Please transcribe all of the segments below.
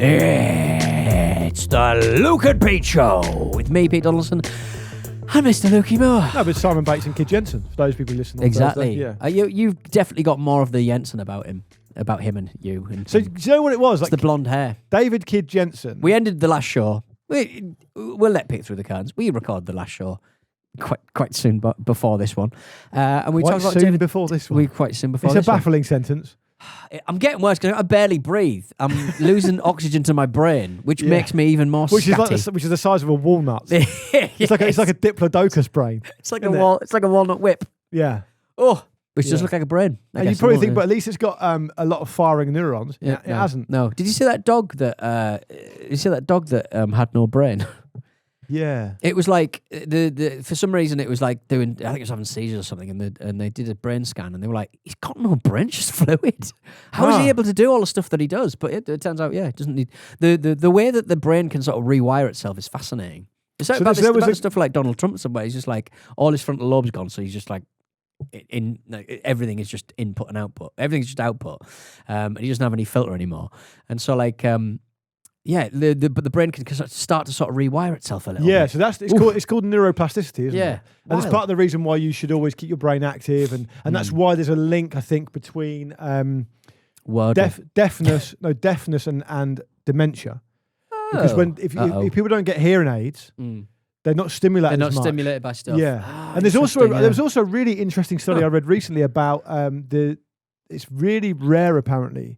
It's the Luke and Pete Show with me, Pete Donaldson, and Mr. Lukey Moore. No, but Simon Bates and Kid Jensen, for those people listening. Exactly. Thursday, yeah. You've definitely got more of the Jensen about him and you. And So, do you know what it was? it's the blonde hair. David Kid Jensen. We ended the last show. We'll let Pete through the curtains. We recorded the last show quite soon, but before this one, and we quite talked about soon David before this one. We quite soon before. It's this a baffling sentence. I'm getting worse because I barely breathe. I'm losing oxygen to my brain, which makes me even more which scatty. is the size of a walnut. It's like a diplodocus brain. It's like it's like a walnut whip. Yeah. Oh, which does look like a brain. And you probably think, but at least it's got a lot of firing neurons. Yeah, it hasn't. No. Did you see that dog that? Had no brain? Yeah. It was like for some reason it was like doing. I think it was having seizures or something, and they did a brain scan, and they were like, he's got no brain, just fluid. How is he able to do all the stuff that he does? But it turns out, it doesn't need the way that the brain can sort of rewire itself is fascinating. It's like about stuff like Donald Trump somewhere. He's just like all his frontal lobe's gone, so he's just like everything is just input and output. Everything's just output, and he doesn't have any filter anymore. And so like. But the brain can start to sort of rewire itself a little bit. Yeah, so it's called neuroplasticity, isn't it? Yeah. And it's part of the reason why you should always keep your brain active, and that's why there's a link, I think, between deafness and dementia. Because if people don't get hearing aids, they're not stimulated. They're not as much. stimulated by stuff. Yeah, and there was also a really interesting study I read recently about it's really rare apparently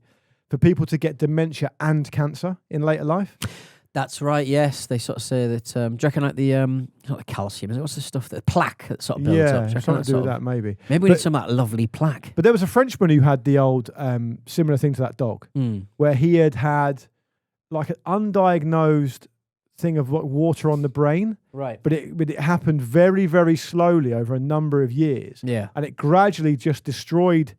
for people to get dementia and cancer in later life. That's right, yes. They sort of say that, do you reckon like not the calcium, is it? What's the stuff, the plaque that sort of builds up? Yeah, something to do with that maybe. Maybe we need some of that lovely plaque. But there was a Frenchman who had the old similar thing to that dog, where he had like an undiagnosed thing of water on the brain. Right. But it happened very, very slowly over a number of years. Yeah. And it gradually just destroyed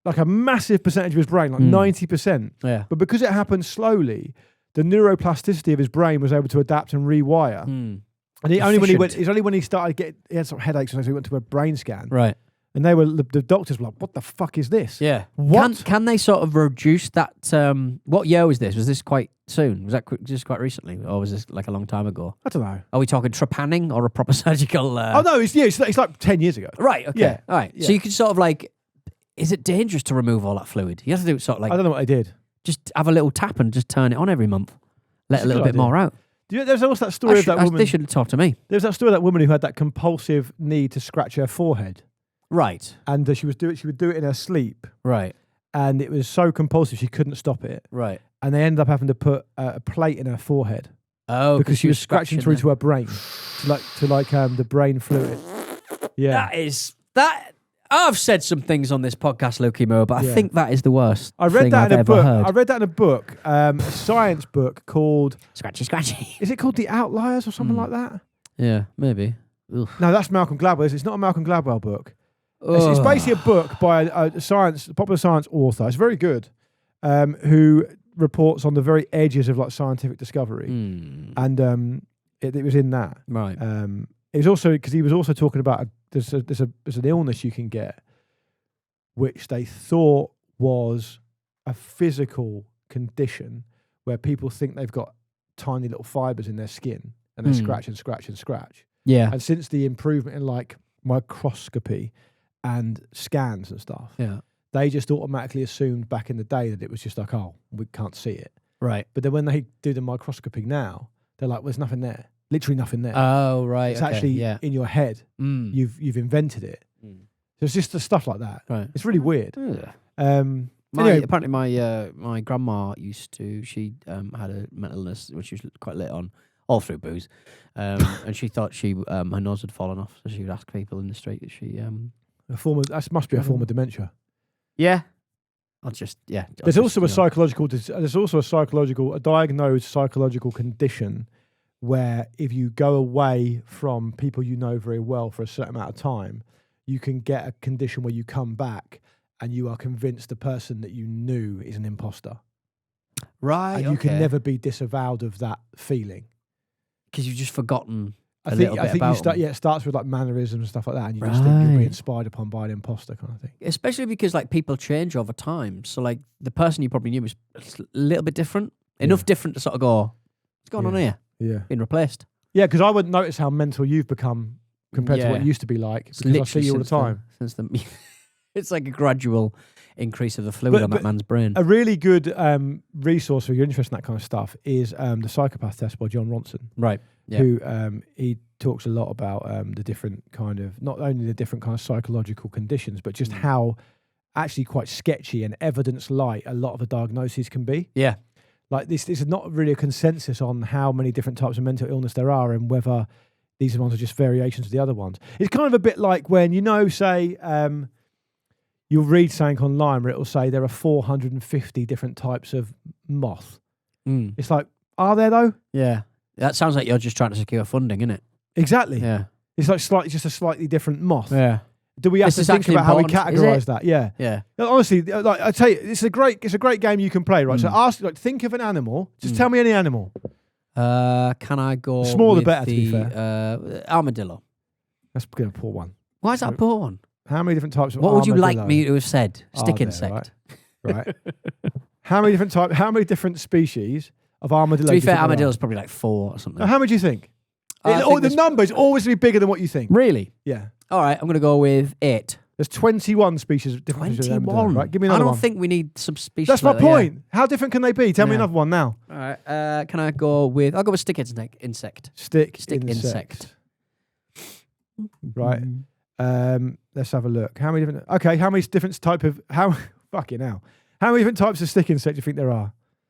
like a massive percentage of his brain, like 90%. Yeah. But because it happened slowly, the neuroplasticity of his brain was able to adapt and rewire. And it's only when he started getting, he had some headaches, and so he went to a brain scan. Right. And the doctors were like, "What the fuck is this?" Yeah. What? Can they sort of reduce that? What year was this? Was this quite soon? Was that just quite recently, or was this like a long time ago? I don't know. Are we talking trepanning or a proper surgical? Oh no, it's like 10 years ago. Right. Okay. Yeah. All right. Yeah. So you could sort of like, is it dangerous to remove all that fluid? You have to do it sort of like. I don't know what they did. Just have a little tap and just turn it on every month. Let a little bit more out. There's also that story of that woman. They should have talked to me. There's that story of that woman who had that compulsive need to scratch her forehead. Right. And she would do it in her sleep. Right. And it was so compulsive she couldn't stop it. Right. And they ended up having to put a plate in her forehead. Oh, because she was scratching through to her brain, to the brain fluid. Yeah. That. I've said some things on this podcast, Lukey Moore, but I think that is the worst. I read that in a book. Heard. I read that in a book, a science book called Scratchy. Is it called The Outliers or something like that? Yeah, maybe. Oof. No, that's Malcolm Gladwell. It's not a Malcolm Gladwell book. It's basically a book by a popular science author. It's very good, who reports on the very edges of like scientific discovery, and it was in that. Right. It was also because he was also talking about there's an illness you can get, which they thought was a physical condition where people think they've got tiny little fibers in their skin and they scratch and scratch and scratch. Yeah. And since the improvement in like microscopy and scans and stuff, they just automatically assumed back in the day that it was just like, oh, we can't see it. Right. But then when they do the microscopy now, they're like, well, there's nothing there. Literally nothing there. Oh, right. It's actually in your head. You've invented it. So it's just the stuff like that. Right. It's really weird. Apparently my grandma used to, she had a mental illness when she was quite late on, all through booze, and she thought her nose had fallen off, so she would ask people in the street if she that must be a form of dementia. Yeah. There's also a diagnosed psychological condition where if you go away from people you know very well for a certain amount of time, you can get a condition where you come back and you are convinced the person that you knew is an imposter. Right. And you can never be disavowed of that feeling. Because you've just forgotten I think it starts with like mannerisms and stuff like that, and you just think you'll be inspired upon by an imposter kind of thing. Especially because like people change over time. So like the person you probably knew was a little bit different. Enough different to sort of go, what's going on here? Yeah. Being replaced. Yeah, because I wouldn't notice how mental you've become compared to what it used to be like. It's Because I see you all the time. It's like a gradual increase of the fluid on that man's brain. A really good resource if you're interested in that kind of stuff is the Psychopath Test by John Ronson. Right. Yeah. Who he talks a lot about the different kind of, not only the different kind of psychological conditions, but just how actually quite sketchy and evidence light a lot of the diagnoses can be. Yeah. Like this is not really a consensus on how many different types of mental illness there are and whether these ones are just variations of the other ones. It's kind of a bit like when, say, you'll read something online where it'll say there are 450 different types of moth. It's like, are there though? Yeah. That sounds like you're just trying to secure funding, isn't it? Exactly. Yeah. It's like just a slightly different moth. Yeah. Do we have to think about how we categorise that? Yeah. Yeah. Honestly, like I tell you, it's a great game you can play, right? So think of an animal. Just tell me any animal. Can I go? The smaller with the better, to be fair. Armadillo. That's a poor one. Why is that a poor one? How many different types of What would you like armadillo me to have said? Stick there, insect. Right. How many different species of armadillo? To be fair, armadillo is probably like 4 or something. Now, how many do you think? The number is always going to be bigger than what you think. Really? Yeah. All right, I'm going to go with 8. There's 21 species of different species of armadillo, right? Give me another one. I don't think we need subspecies. That's my point. Yeah. How different can they be? Tell me another one now. All right. Can I go with? I'll go with stick insect. Stick insect. Right. Let's have a look. How many different type of fucking hell? How many different types of stick insect do you think there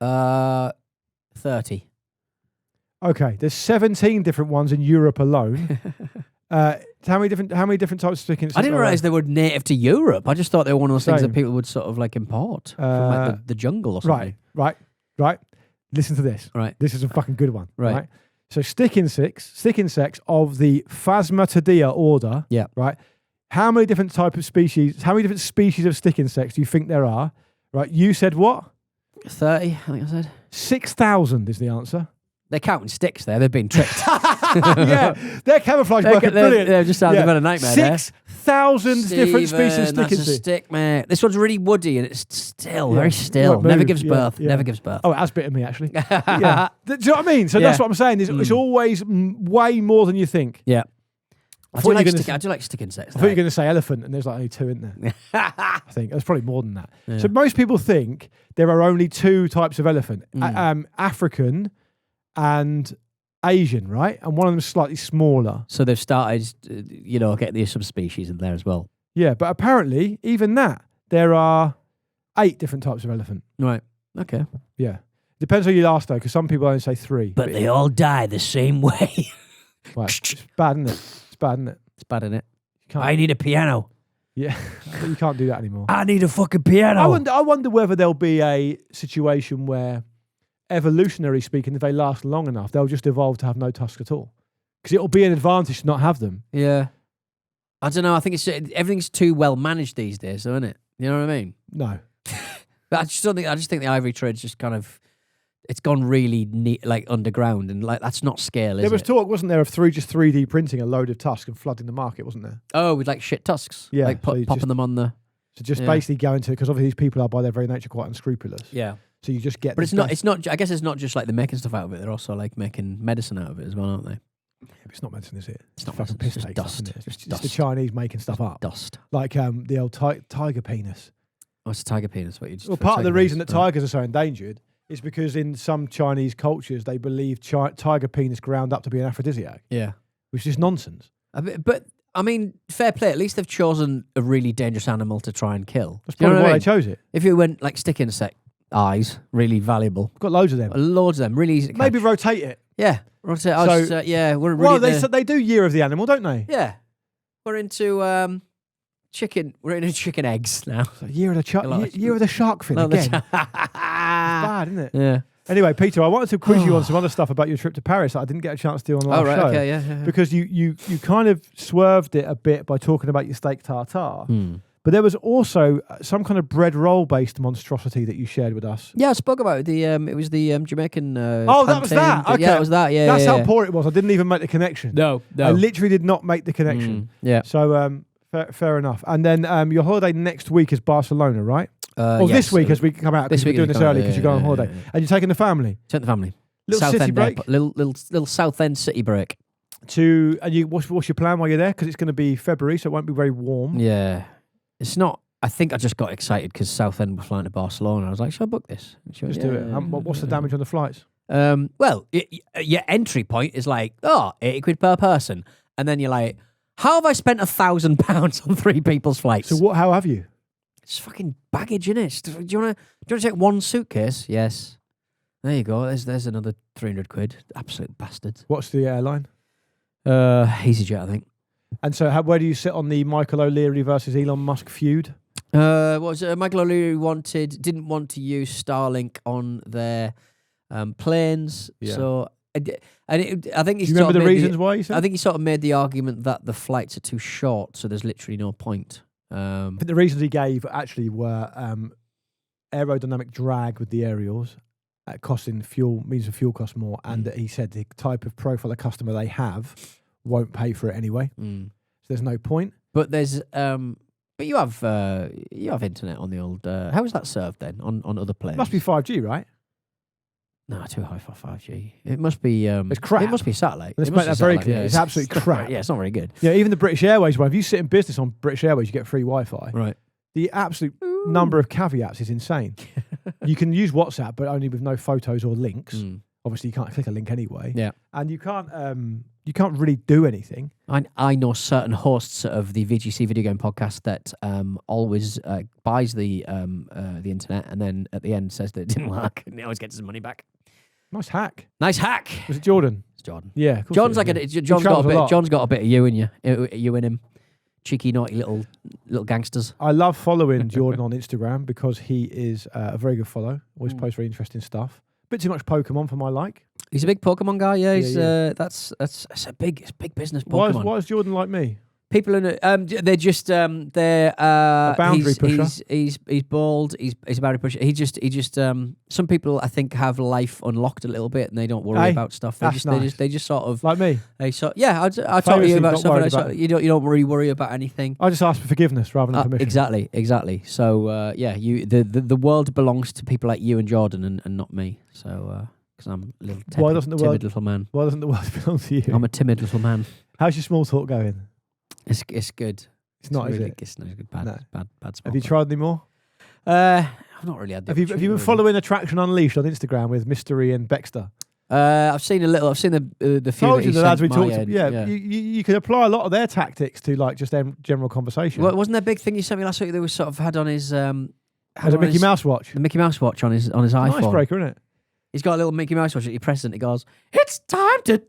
are? 30. Okay, there's 17 different ones in Europe alone. How many different types of stick insect? I didn't realise they were native to Europe. I just thought they were one of those things that people would sort of like import from like the jungle or something. Right. Listen to this. Right. This is a fucking good one. Right. So stick insects of the Phasmatodea order. Yeah. Right. How many different species of stick insects do you think there are? Right. You said what? 30, I think I said. 6,000 is the answer. They're counting sticks there. They've been tricked. Yeah, their camouflage working brilliant. They're just having a nightmare 6,000 different species of stick insect. That's a stick, mate. This one's really woody and it's still, very still. Never gives birth. Never gives birth. Oh, it has bitten me, actually. Yeah. Do you know what I mean? So that's what I'm saying. It's always way more than you think. Yeah. I do like stick insects. I thought you were going to say elephant, and there's like only 2 in there. I think there's probably more than that. Yeah. So most people think there are only 2 types of elephant: African and Asian, right? And one of them is slightly smaller. So they've started, getting the subspecies in there as well. Yeah, but apparently, even that, there are 8 different types of elephant. Right. Okay. Yeah. Depends who you ask, though, because some people only say 3. But they all die the same way. Well, it's bad, isn't it? It's bad, isn't it? I need a piano. Yeah, you can't do that anymore. I need a fucking piano. I wonder whether there'll be a situation where, evolutionary speaking, if they last long enough, they'll just evolve to have no tusks at all. Because it'll be an advantage to not have them. Yeah. I don't know. I think everything's too well managed these days, though, isn't it? You know what I mean? No. But I just think the ivory trade's just kind of, it's gone really neat, like underground, and like that's not scale, is it? There was talk, wasn't there, of just 3D printing a load of tusks and flooding the market, wasn't there? Oh, with like shit tusks. Yeah. Like popping them on the... So just basically go into, because obviously these people are by their very nature quite unscrupulous. Yeah. So you just get... But it's not, I guess it's not just like they're making stuff out of it, they're also like making medicine out of it as well, aren't they? Yeah, but it's not medicine, is it? It's not fucking medicine, piss take dust. Stuff, isn't it? It's dust. the Chinese making stuff up. Dust. Like the old tiger penis. What's a tiger penis? Well, part of the reason that tigers are so endangered is because in some Chinese cultures they believe tiger penis ground up to be an aphrodisiac. Yeah. Which is nonsense. But I mean, fair play. At least they've chosen a really dangerous animal to try and kill. That's probably why they chose it. If you went like stick insect eyes, really valuable. Got loads of them. Loads of them. Really easy to catch. Maybe rotate it. Yeah. Rotate. They do Year of the Animal, don't they? Yeah. We're into chicken. We're into chicken eggs now. So year of the shark fin again. It's bad, isn't it? Yeah. Anyway, Peter, I wanted to quiz you on some other stuff about your trip to Paris that I didn't get a chance to do on the last show. Okay, yeah. Because you kind of swerved it a bit by talking about your steak tartare. But there was also some kind of bread roll-based monstrosity that you shared with us. Yeah, I spoke about it. It was the Jamaican. That was that. Okay. Yeah, it was that. Yeah, that's how poor it was. I didn't even make the connection. No. I literally did not make the connection. Yeah. So fair enough. And then your holiday next week is Barcelona, right? Or this week as we come out, because we're doing this early because you go on holiday. And you're taking the family? Take the family. Little South city End break? little South End city break. What's your plan while you're there? Because it's going to be February, so it won't be very warm. Yeah. It's not... I think I just got excited because South End was flying to Barcelona. I was like, should I book this? Just do it. What's the damage on the flights? Well, your entry point is like, 80 quid per person. And then you're like, how have I spent £1,000 on 3 people's flights? So how have you? It's fucking baggage, innit? Do you want to take one suitcase? Yes. There you go. There's another 300 quid. Absolute bastard. What's the airline? EasyJet, I think. And so where do you sit on the Michael O'Leary versus Elon Musk feud? Michael O'Leary didn't want to use Starlink on their planes. Yeah. So, I think he's... Do you remember the reasons why he said? I think he sort of made the argument that the flights are too short, so there's literally no point. I think the reasons he gave actually were aerodynamic drag with the aerials, costing fuel, means the fuel costs more, and that he said the type of profile of customer they have won't pay for it anyway. So there's no point. But there's but you have internet on the old. How is that served then on other planes? It must be 5G, right? No, too high for 5G. It must be. It's crap. It must be satellite. Let's make that very clear. It's absolutely crap. Yeah, it's not very good. Yeah, even the British Airways one. If you sit in business on British Airways, you get free Wi-Fi. Right. The absolute number of caveats is insane. You can use WhatsApp, but only with no photos or links. Obviously, you can't click a link anyway. Yeah. And you can't really do anything. I know certain hosts of the VGC video game podcast that always buys the internet and then at the end says that it didn't work and he always gets his money back. Nice hack. Nice hack. Was it Jordan? It's Jordan. Yeah. John's like John's got a bit of you in him. Cheeky, naughty little gangsters. I love following Jordan on Instagram because he is a very good follow. Always posts very interesting stuff. Bit too much Pokemon for my like. He's a big Pokemon guy. Yeah, he's that's a big business. Pokemon. Why is Jordan like me? People in they're just they're a boundary pusher. He's bald. He's a boundary pusher. He just some people I think have life unlocked a little bit and they don't worry about stuff. They just sort of like me. I talk to you about stuff and you don't really worry about anything. I just ask for forgiveness rather than permission. Exactly. So the world belongs to people like you and Jordan and not me. So because I'm a little timid little man. Why doesn't the world belong to you? I'm a timid little man. How's your small talk going? It's good. It's not, really, is it? It's not good. Bad small Have you tried any more? I've not really had. Have you been following Attraction Unleashed on Instagram with Mystery and Baxter? I've seen a little. I've seen the few. Told you the lads we talked to. Yeah. You can apply a lot of their tactics to like just general conversation. Well, wasn't there a big thing you sent me last week that was sort of had on his Has a Mickey Mouse watch. The Mickey Mouse watch on his iPhone. Icebreaker, isn't it? He's got a little Mickey Mouse watch that you press and it goes, it's 3:00.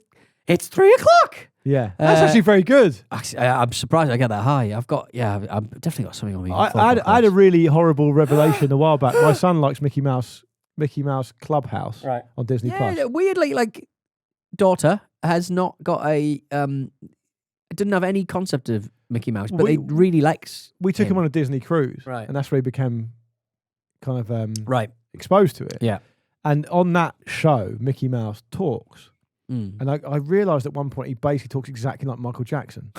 Yeah, that's actually very good. I'm surprised I get that high. I've definitely got something on me. I had a really horrible revelation a while back. My son likes Mickey Mouse Clubhouse on Disney Plus. Weirdly, like daughter has not got didn't have any concept of Mickey Mouse, but he really likes. We took him on a Disney cruise, right, and that's where he became kind of exposed to it. Yeah, and on that show, Mickey Mouse talks. And I realised at one point he basically talks exactly like Michael Jackson.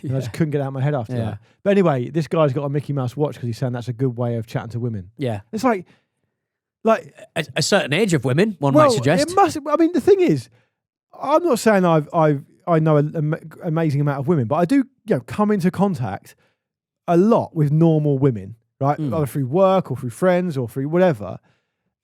And I just couldn't get out of my head after that. But anyway, this guy's got a Mickey Mouse watch because he's saying that's a good way of chatting to women. Yeah. It's like a certain age of women, one might suggest. It must. I mean, the thing is, I'm not saying I know an amazing amount of women, but I do come into contact a lot with normal women, right? Either through work or through friends or through whatever.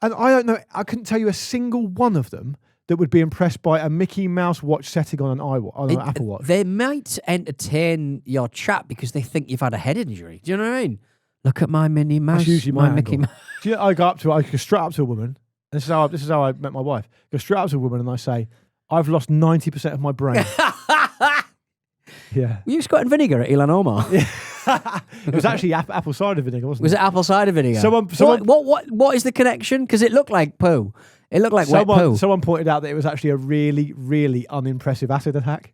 And I don't know, I couldn't tell you a single one of them that would be impressed by a Mickey Mouse watch setting on an Apple Watch. They might entertain your chat because they think you've had a head injury. Do you know what I mean? Look at my Minnie Mouse. That's usually my Mickey Mouse. I go straight up to a woman. And this is how I met my wife. I go straight up to a woman and I say, I've lost 90% of my brain. Yeah. Were you squirting vinegar at Ilan Omar? It was actually apple cider vinegar, wasn't it? Was it apple cider vinegar? What is the connection? Because it looked like poo. It looked like wet poo. Someone pointed out that it was actually a really, really unimpressive acid attack.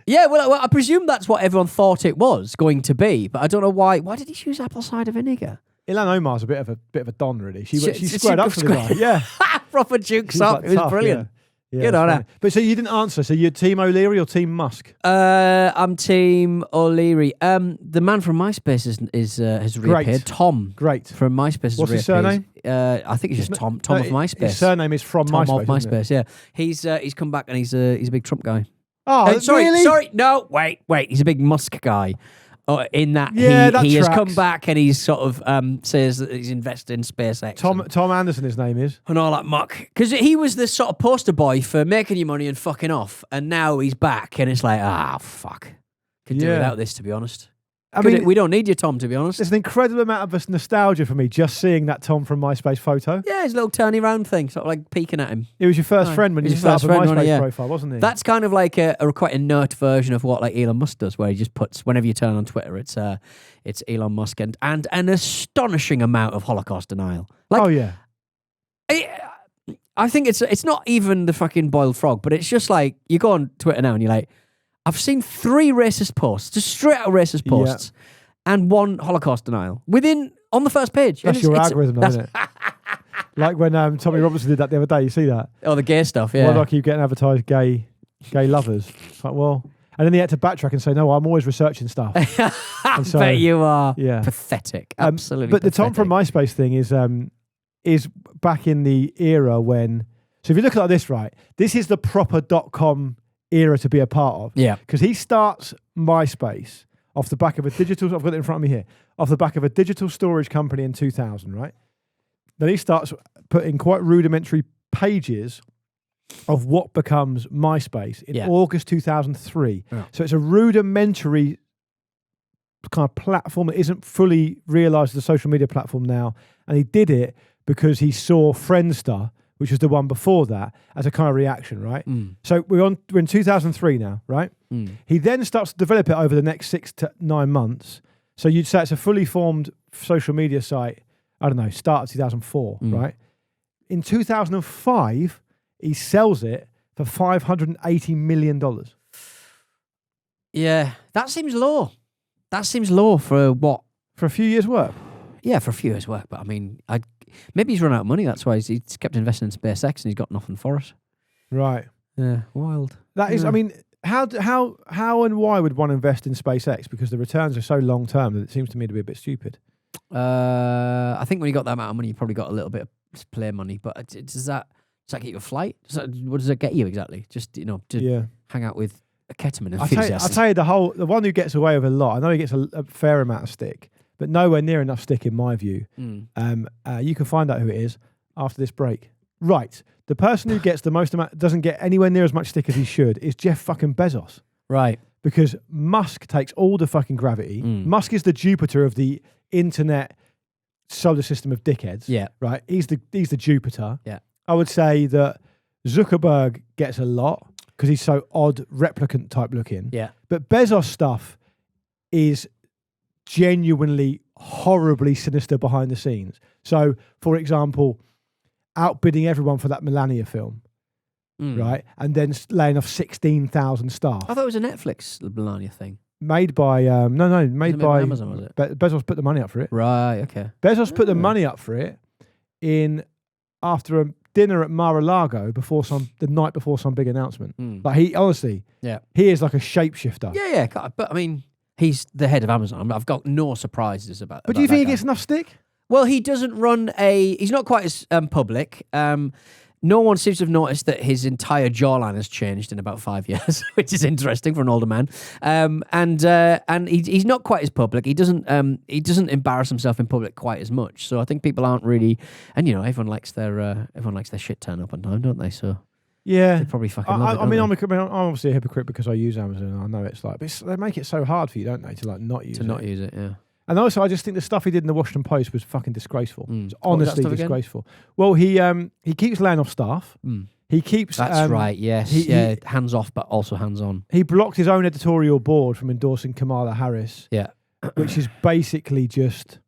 Yeah, well, I presume that's what everyone thought it was going to be, but I don't know why. Why did he use apple cider vinegar? Ilan Omar's a bit of a don, really. She squared up for the guy. Yeah, proper jukes up. It was brilliant. Yeah, Good on that's her. funny. But so you didn't answer. So you're Team O'Leary or Team Musk? I'm Team O'Leary. The man from MySpace has reappeared. Great. Tom Great. from MySpace has What's his reappeared. surname? I think he's just Tom. No, Tom of MySpace. His surname is from Tom MySpace. of MySpace. Yeah, he's come back and he's a big Trump guy. Oh, really? Sorry. No, wait. He's a big Musk guy. In that that he has tracks. come back and he's sort of says that he's invested in SpaceX. Tom Anderson, his name is. And all that muck. Because he was the sort of poster boy for making your money and fucking off. And now he's back and it's like, fuck. Could do without this, to be honest. I mean, we don't need you, Tom, to be honest. there's an incredible amount of nostalgia for me just seeing that Tom from MySpace photo. Yeah, his little turny round thing, sort of like peeking at him. He was your first friend when He you was your started first a friend, MySpace wasn't he? Yeah. profile, wasn't he? That's kind of like a quite inert version of what like Elon Musk does, where he just puts, whenever you turn on Twitter, it's Elon Musk and an astonishing amount of Holocaust denial. Like, oh, yeah. I think it's not even the fucking boiled frog, but it's just like, you go on Twitter now and you're like, I've seen 3 racist posts, just straight out racist posts, and 1 Holocaust denial on the first page. That's your algorithm, though, isn't it? Like when Tommy Robertson did that the other day, you see that? Oh, the gay stuff, yeah. Why do I keep getting advertised gay lovers? It's like, well... And then he had to backtrack and say, no, I'm always researching stuff. I bet you are. Yeah. Pathetic. Absolutely But pathetic. the Tom from MySpace thing is back in the era when... So if you look at it like this, right, this is the proper .com era to be a part of. Yeah. Because he starts MySpace off the back of a digital... I've got it in front of me here. Off the back of a digital storage company in 2000, right? Then he starts putting quite rudimentary pages of what becomes MySpace in August 2003. Yeah. So it's a rudimentary kind of platform that isn't fully realised as a social media platform now. And he did it because he saw Friendster, which was the one before that, as a kind of reaction, right? So we're in 2003 now, right? He then starts to develop it over the next 6 to 9 months. So you'd say it's a fully formed social media site, I don't know, start of 2004, right? In 2005, he sells it for $580 million. Yeah, that seems low. That seems low for what? For a few years' work. Yeah, for a few years' work. But I mean, maybe he's run out of money. That's why he's kept investing in SpaceX and he's got nothing for it. Right. Yeah, wild. That is, I mean, how and why would one invest in SpaceX? Because the returns are so long term that it seems to me to be a bit stupid. I think when you got that amount of money, you probably got a little bit of play money. But does that get you a flight? What does it get you exactly? Just to hang out with a ketamine enthusiast. I'll tell you, the one who gets away with a lot. I know he gets a fair amount of stick, but nowhere near enough stick in my view. You can find out who it is after this break. Right, the person who gets the most amount doesn't get anywhere near as much stick as he should is Jeff fucking Bezos. Right, because Musk takes all the fucking gravity. Musk is the Jupiter of the internet solar system of dickheads. Yeah, right. He's the Jupiter. Yeah. I would say that Zuckerberg gets a lot because he's so odd, replicant type looking. Yeah. But Bezos stuff is genuinely horribly sinister behind the scenes. So, for example, outbidding everyone for that Melania film, right? And then laying off 16,000 staff. I thought it was a Netflix Melania thing. Made by, made by Amazon, was it? Bezos put the money up for it. Right, okay. Bezos put the money up for it after a dinner at Mar-a-Lago the night before some big announcement. Like he is like a shapeshifter. Yeah. But I mean, he's the head of Amazon. I've got no surprises about. But do you think he gets enough stick? Well, he doesn't run he's not quite as public. No one seems to have noticed that his entire jawline has changed in about 5 years, which is interesting for an older man. And he's not quite as public. He doesn't embarrass himself in public quite as much. So I think people aren't really, and everyone likes their shit turn up on time, don't they? So yeah, they probably fucking love it. I'm obviously a hypocrite because I use Amazon. I know it's like, but they make it so hard for you, don't they, to like not use it. Yeah. And also, I just think the stuff he did in the Washington Post was fucking disgraceful. It's honestly disgraceful. Well, he keeps laying off staff. He keeps... That's right, yes. Hands off, but also hands on. He blocked his own editorial board from endorsing Kamala Harris. Yeah. Which is basically just...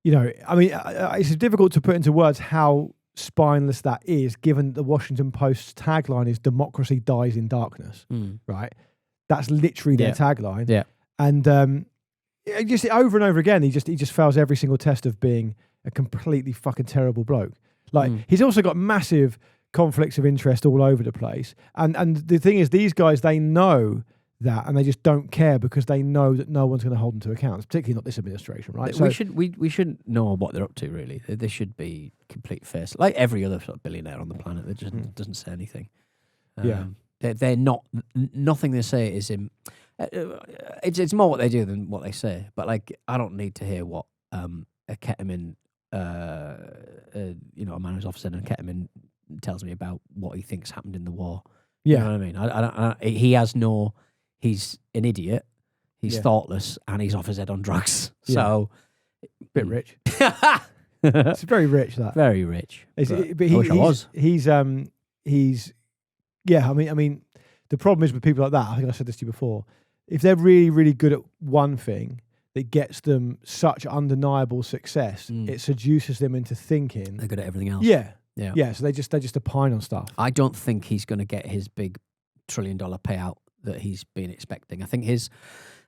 it's difficult to put into words how spineless that is, given the Washington Post's tagline is "Democracy dies in darkness." Right? That's literally their tagline. Yeah. And... just over and over again, he just fails every single test of being a completely fucking terrible bloke. Like he's also got massive conflicts of interest all over the place. And the thing is, these guys, they know that, and they just don't care because they know that no one's going to hold them to account, particularly not this administration, right? We shouldn't know what they're up to, really. They should be complete face, like every other sort of billionaire on the planet that just doesn't say anything. They're not, nothing they say is in. It's more what they do than what they say. But like, I don't need to hear what a ketamine, a man who's officer in ketamine tells me about what he thinks happened in the war. You know what I mean? I don't. He has no. He's an idiot. He's thoughtless, and he's off his head on drugs. Yeah. So, bit rich. It's very rich. That very rich. I wish I was. He's. Yeah. I mean, the problem is with people like that. I think I said this to you before. If they're really, really good at one thing that gets them such undeniable success, it seduces them into thinking they're good at everything else. Yeah. So they just opine on stuff. I don't think he's going to get his big $1 trillion payout that he's been expecting. I think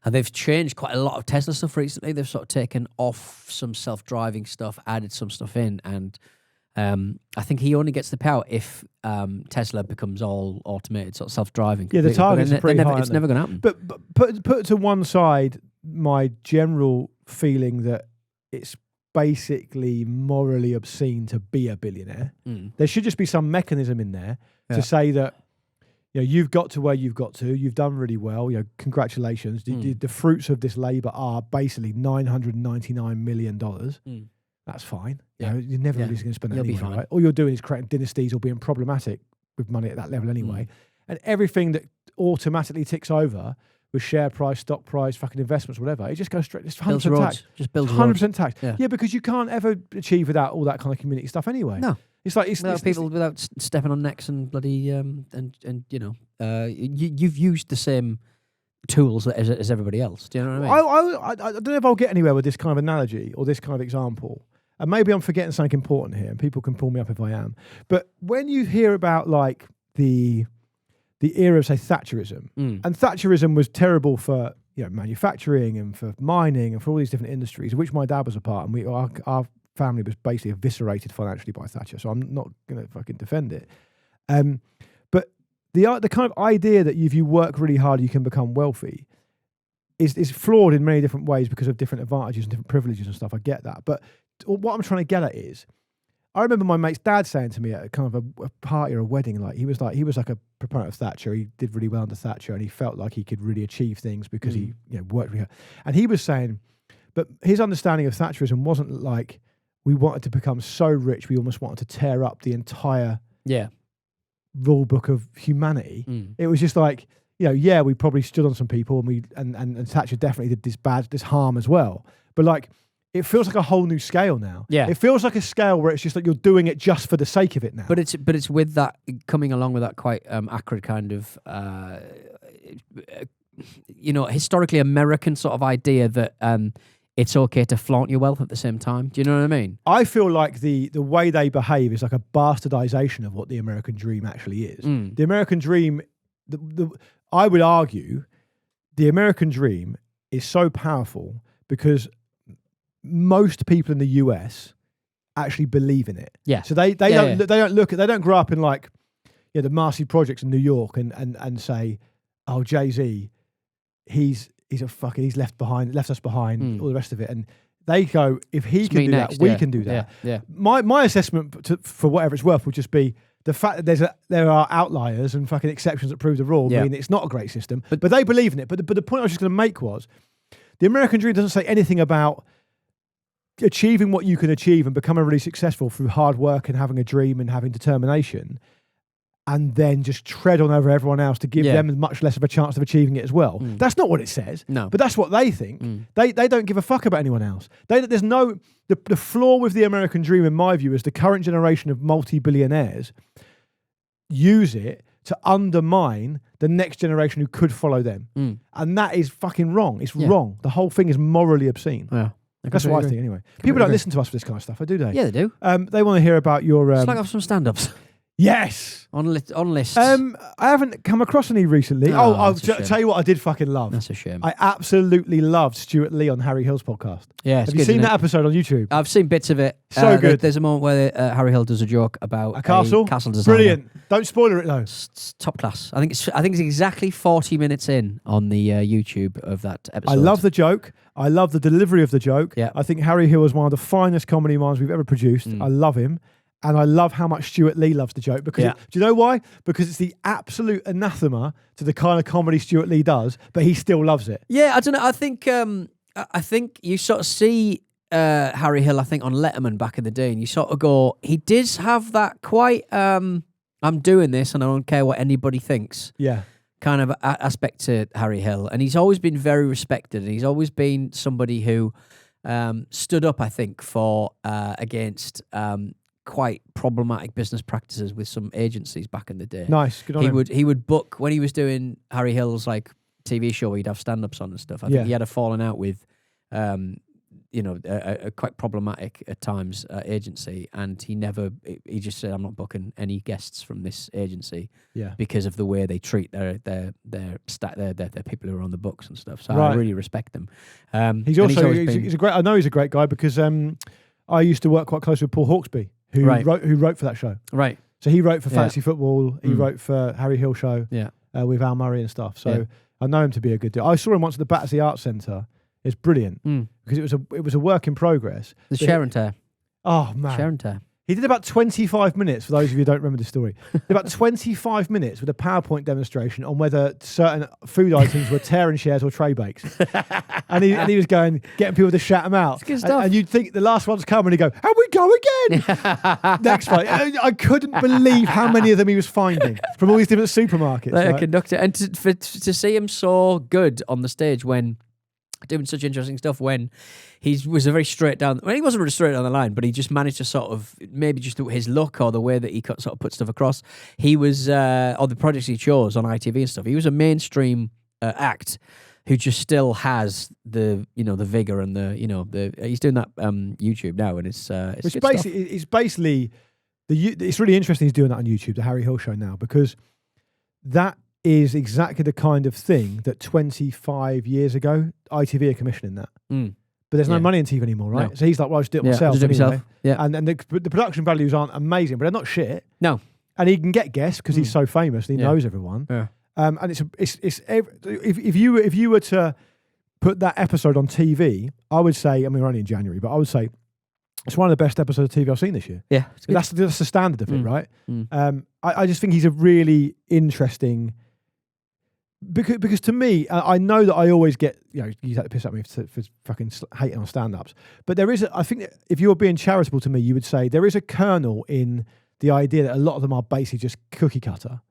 they've changed quite a lot of Tesla stuff recently. They've sort of taken off some self-driving stuff, added some stuff in, and I think he only gets the payout if Tesla becomes all automated, sort of self-driving. Yeah, the targets are pretty high. It's never going to happen. But put to one side my general feeling that it's basically morally obscene to be a billionaire. There should just be some mechanism in there to say that, you've got to where you've got to. You've done really well. Congratulations. The fruits of this labour are basically $999 million. That's fine. You're never really going to spend that anyway, right? All you're doing is creating dynasties or being problematic with money at that level anyway. And everything that automatically ticks over with share price, stock price, fucking investments, whatever, it just goes straight. It's 100% tax. Just builds 100% tax. Yeah, because you can't ever achieve without all that kind of community stuff anyway. No. It's like without stepping on necks and bloody you've used the same tools as everybody else. Do you know what I mean? I don't know if I'll get anywhere with this kind of analogy or this kind of example. And maybe I'm forgetting something important here, and people can pull me up if I am. But when you hear about like the era of, say, Thatcherism, and Thatcherism was terrible for manufacturing and for mining and for all these different industries, of which my dad was a part, and our family was basically eviscerated financially by Thatcher. So I'm not going to fucking defend it. But the kind of idea that if you work really hard, you can become wealthy is flawed in many different ways because of different advantages and different privileges and stuff. I get that. But what I'm trying to get at is, I remember my mate's dad saying to me at a kind of a party or a wedding, he was like a proponent of Thatcher. He did really well under Thatcher, and he felt like he could really achieve things because he worked really hard. And he was saying, but his understanding of Thatcherism wasn't like we wanted to become so rich we almost wanted to tear up the entire rule book of humanity. It was just like, we probably stood on some people, and Thatcher definitely did this harm as well. But like, it feels like a whole new scale now. Yeah, it feels like a scale where it's just like you're doing it just for the sake of it now. But it's with that coming along with that quite acrid kind of historically American sort of idea that it's okay to flaunt your wealth at the same time. Do you know what I mean? I feel like the way they behave is like a bastardization of what the American dream actually is. The American dream, I would argue, the American dream is so powerful because most people in the US actually believe in it. Yeah. So they don't grow up in like the Marcy Projects in New York and say, oh, Jay-Z, he's left us behind, all the rest of it. And they go, if he can do that, we can do that. Yeah. My assessment for whatever it's worth would just be the fact that there are outliers and fucking exceptions that prove the rule. I mean, it's not a great system, but they believe in it. But the point I was just going to make was the American dream doesn't say anything about achieving what you can achieve and becoming really successful through hard work and having a dream and having determination, and then just tread on over everyone else to give them much less of a chance of achieving it as well. That's not what it says. No. But that's what they think. They don't give a fuck about anyone else. There's no... The flaw with the American dream, in my view, is the current generation of multi-billionaires use it to undermine the next generation who could follow them. And that is fucking wrong. It's wrong. The whole thing is morally obscene. Yeah. That's what I think anyway. People don't listen to us for this kind of stuff, do they? Yeah, they do. They want to hear about your... Slag off some stand-ups. Yes. On lists. I haven't come across any recently. Oh, I'll that's a shame. tell you what I did fucking love. That's a shame. I absolutely loved Stuart Lee on Harry Hill's podcast. Yeah, have you seen that episode on YouTube? I've seen bits of it. So good. There's a moment where Harry Hill does a joke about a castle designer. Brilliant. Don't spoiler it though. It's top class. I think it's exactly 40 minutes in on the YouTube of that episode. I love the joke. I love the delivery of the joke. Yeah. I think Harry Hill is one of the finest comedy minds we've ever produced. I love him. And I love how much Stuart Lee loves the joke. Because do you know why? Because it's the absolute anathema to the kind of comedy Stuart Lee does, but he still loves it. Yeah, I don't know. I think you sort of see Harry Hill, I think, on Letterman back in the day, and you sort of go, he did have that quite, I'm doing this and I don't care what anybody thinks. Yeah. Kind of aspect to Harry Hill. And he's always been very respected, and he's always been somebody who stood up, I think, for against quite problematic business practices with some agencies back in the day. Nice, good on him. He would book, when he was doing Harry Hill's like TV show where he'd have stand-ups on and stuff. I think he had a falling out with, a quite problematic at times agency, and he just said, I'm not booking any guests from this agency because of the way they treat their people who are on the books and stuff. So I really respect them. He's a great. I know he's a great guy because I used to work quite closely with Paul Hawksby, who wrote for that show. Right. So he wrote for Fantasy Football. He wrote for Harry Hill show. Yeah. With Al Murray and stuff. So I know him to be a good dude. I saw him once at the Battersea Arts Centre. It's brilliant because it was a work in progress. The Sharon Tear. Oh man, Sharon Tear. He did about 25 minutes, for those of you who don't remember the story, did about 25 minutes with a PowerPoint demonstration on whether certain food items were tearing shares or tray bakes. and he was getting people to shout them out. It's good stuff. And you'd think the last one's come and he'd go, and we go again. Next one. I couldn't believe how many of them he was finding from all these different supermarkets. Like right? a conductor. And to see him so good on the stage when doing such interesting stuff, when he was a very straight down. Well, he wasn't really straight down the line, but he just managed to sort of, maybe just his look or the way that he sort of put stuff across. He was, or the projects he chose on ITV and stuff. He was a mainstream act who just still has the vigor and he's doing that YouTube now, and it's basically it's really interesting he's doing that on YouTube, the Harry Hill Show now, because that is exactly the kind of thing that 25 years ago ITV are commissioning that. But there's no money in TV anymore, right? No. So he's like, well, I'll just do it myself. Anyway. Yeah. And the production values aren't amazing, but they're not shit. No. And he can get guests because he's so famous and he knows everyone. Yeah. And if you were to put that episode on TV, I would say, I mean, we're only in January, but I would say it's one of the best episodes of TV I've seen this year. Yeah. That's the standard of it, right? I just think he's a really interesting. Because to me, I know that I always get, you take the piss at me for fucking hating on stand-ups. But there is, I think that if you're being charitable to me, you would say there is a kernel in the idea that a lot of them are basically just cookie cutter.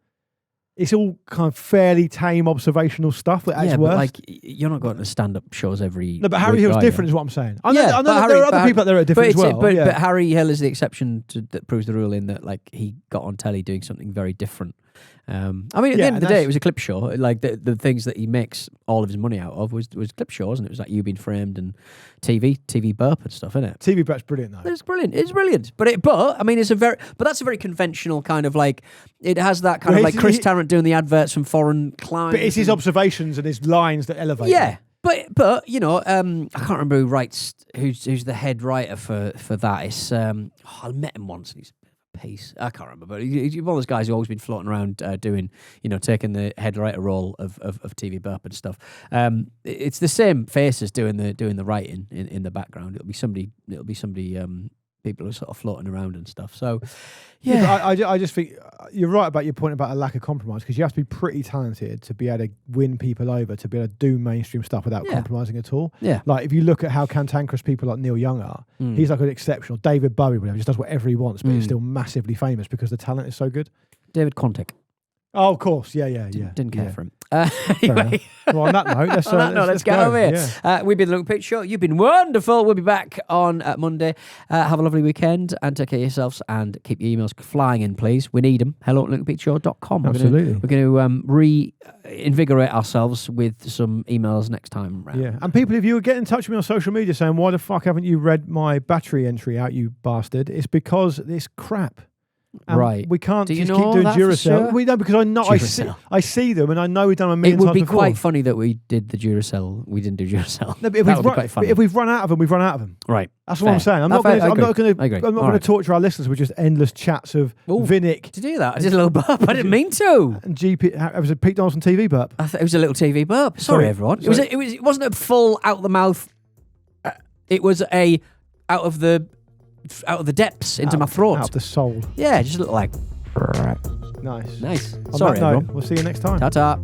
It's all kind of fairly tame observational stuff. But like you're not going to stand-up shows every. No, but Harry Hill's different, is what I'm saying. I know there are other people out there that are different as well. But Harry Hill is the exception that proves the rule in that, like, he got on telly doing something very different. I mean, at the end of the day, it was a clip show. Like the things that he makes all of his money out of was clip shows, and it was like You Being Framed and TV burp and stuff, isn't it? TV burp's brilliant though. It's brilliant. It's brilliant. But I mean, that's a very conventional kind of, like, it has that kind of like Chris Tarrant doing the adverts from foreign clients. But it's his observations and his lines that elevate. Yeah. But I can't remember who writes, who's the head writer for that. It's I met him once and he's piece. I can't remember, but he's one of those guys who's always been floating around doing, taking the head writer role of TV burp and stuff. It's the same faces doing the writing in the background. It'll be somebody people are sort of floating around and stuff. So, yeah. I just think you're right about your point about a lack of compromise, because you have to be pretty talented to be able to win people over, to be able to do mainstream stuff without compromising at all. Yeah. Like, if you look at how cantankerous people like Neil Young are, he's like an exceptional. David Bowie, whatever, just does whatever he wants, but he's still massively famous because the talent is so good. David Quantick. Oh, of course. Yeah. Didn't care for him. Anyway. Well, on that note, let's get over here. Yeah. We've been the Look Pitch Show. You've been wonderful. We'll be back on Monday. Have a lovely weekend and take care of yourselves, and keep your emails flying in, please. We need them. hello@lookpitchshow.com. Absolutely. We're going to reinvigorate ourselves with some emails next time round. Yeah. And people, if you get in touch with me on social media saying, why the fuck haven't you read my battery entry out, you bastard? It's because it's crap. And Right. we can't Do you just know keep doing that for Duracell. sure? We know because I know Duracell. I see them and I know we've done them a million It would times be before. quite funny that we did the Duracell. We didn't do Duracell. No, but That would be quite funny. if we've run out of them, we've run out of them. Right. That's what I'm saying. I'm not I agree. going I agree. to All right. torture our listeners with just endless chats of Ooh. Vinnick To do that, I did a little burp. I didn't mean to. and GP. It was a Pete Donaldson TV burp. I thought it was a little TV burp. Sorry, everyone. It wasn't a full out the mouth. It was a out of the depths into my throat. Out of the soul. Yeah, just a little like. Nice. Nice. On Sorry, that note, everyone. we'll see you next time. Ta ta.